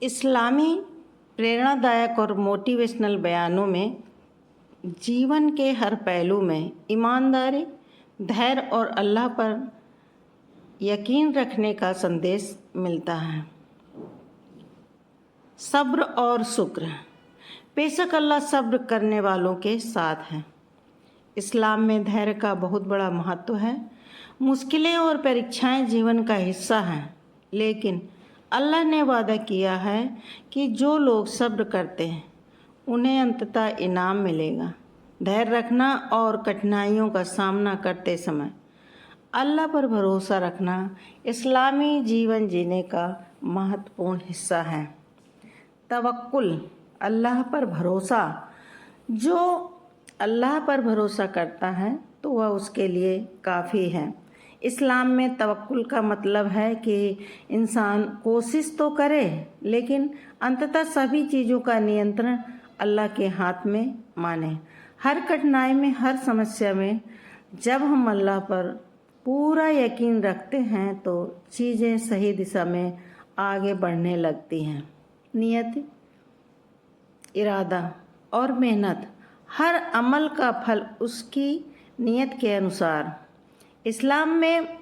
इस्लामी प्रेरणादायक और मोटिवेशनल बयानों में जीवन के हर पहलू में ईमानदारी, धैर्य और अल्लाह पर यकीन रखने का संदेश मिलता है। सब्र और शुक्र। बेशक अल्लाह सब्र करने वालों के साथ है। इस्लाम में धैर्य का बहुत बड़ा महत्व है। मुश्किलें और परीक्षाएं जीवन का हिस्सा हैं, लेकिन अल्लाह ने वादा किया है कि जो लोग सब्र करते हैं उन्हें अंततः इनाम मिलेगा। धैर्य रखना और कठिनाइयों का सामना करते समय अल्लाह पर भरोसा रखना इस्लामी जीवन जीने का महत्वपूर्ण हिस्सा है। तवक्कुल, अल्लाह पर भरोसा। जो अल्लाह पर भरोसा करता है तो वह उसके लिए काफ़ी है। इस्लाम में तवक्कुल का मतलब है कि इंसान कोशिश तो करे, लेकिन अंततः सभी चीज़ों का नियंत्रण अल्लाह के हाथ में माने। हर कठिनाई में, हर समस्या में जब हम अल्लाह पर पूरा यकीन रखते हैं तो चीज़ें सही दिशा में आगे बढ़ने लगती हैं। नियत, इरादा और मेहनत। हर अमल का फल उसकी नियत के अनुसार। इस्लाम में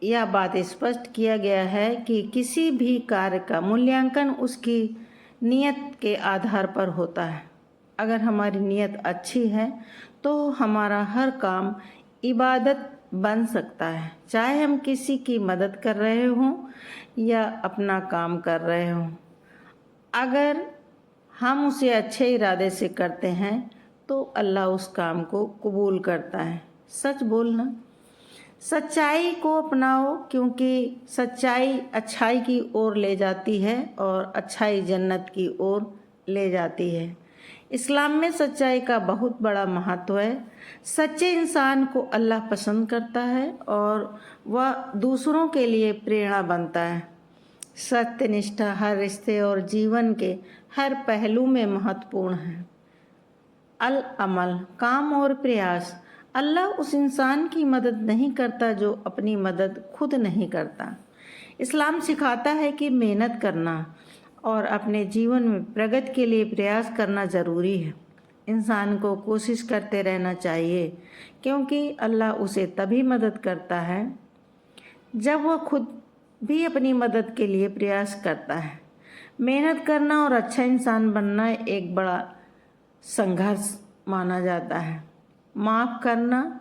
यह बात स्पष्ट किया गया है कि किसी भी कार्य का मूल्यांकन उसकी नियत के आधार पर होता है। अगर हमारी नियत अच्छी है तो हमारा हर काम इबादत बन सकता है, चाहे हम किसी की मदद कर रहे हों या अपना काम कर रहे हों। अगर हम उसे अच्छे इरादे से करते हैं तो अल्लाह उस काम को कबूल करता है। सच बोलना। सच्चाई को अपनाओ, क्योंकि सच्चाई अच्छाई की ओर ले जाती है और अच्छाई जन्नत की ओर ले जाती है। इस्लाम में सच्चाई का बहुत बड़ा महत्व है। सच्चे इंसान को अल्लाह पसंद करता है और वह दूसरों के लिए प्रेरणा बनता है। सत्यनिष्ठा हर रिश्ते और जीवन के हर पहलू में महत्वपूर्ण है। अल अमल, काम और प्रयास। अल्लाह उस इंसान की मदद नहीं करता जो अपनी मदद खुद नहीं करता। इस्लाम सिखाता है कि मेहनत करना और अपने जीवन में प्रगति के लिए प्रयास करना ज़रूरी है। इंसान को कोशिश करते रहना चाहिए, क्योंकि अल्लाह उसे तभी मदद करता है जब वह खुद भी अपनी मदद के लिए प्रयास करता है। मेहनत करना और अच्छा इंसान बनना एक बड़ा संघर्ष माना जाता है। माफ़ करना।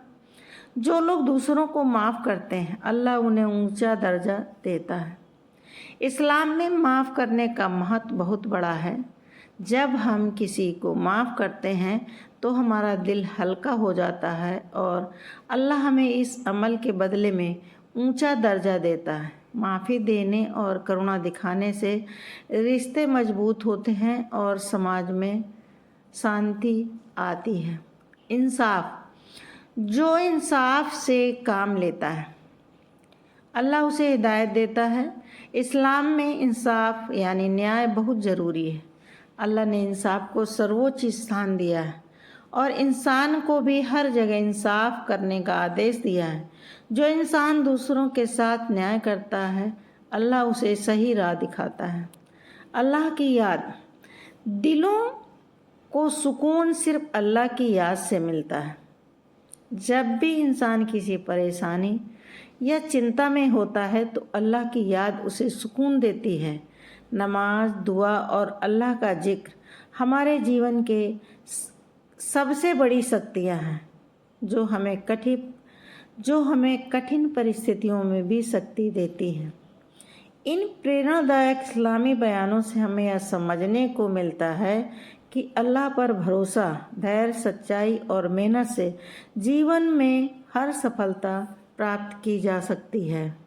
जो लोग दूसरों को माफ़ करते हैं अल्लाह उन्हें ऊंचा दर्जा देता है। इस्लाम में माफ़ करने का महत्व बहुत बड़ा है। जब हम किसी को माफ़ करते हैं तो हमारा दिल हल्का हो जाता है और अल्लाह हमें इस अमल के बदले में ऊंचा दर्जा देता है। माफ़ी देने और करुणा दिखाने से रिश्ते मजबूत होते हैं और समाज में शांति आती है। इंसाफ। जो इंसाफ से काम लेता है अल्लाह उसे हिदायत देता है। इस्लाम में इंसाफ यानी न्याय बहुत ज़रूरी है। अल्लाह ने इंसाफ को सर्वोच्च स्थान दिया है और इंसान को भी हर जगह इंसाफ करने का आदेश दिया है। जो इंसान दूसरों के साथ न्याय करता है अल्लाह उसे सही राह दिखाता है। अल्लाह की याद। दिलों को सुकून सिर्फ अल्लाह की याद से मिलता है। जब भी इंसान किसी परेशानी या चिंता में होता है तो अल्लाह की याद उसे सुकून देती है। नमाज, दुआ और अल्लाह का जिक्र हमारे जीवन के सबसे बड़ी शक्तियाँ हैं, जो हमें कठिन परिस्थितियों में भी शक्ति देती हैं। इन प्रेरणादायक इस्लामी बयानों से हमें यह समझने को मिलता है कि अल्लाह पर भरोसा, धैर्य, सच्चाई और मेहनत से जीवन में हर सफलता प्राप्त की जा सकती है।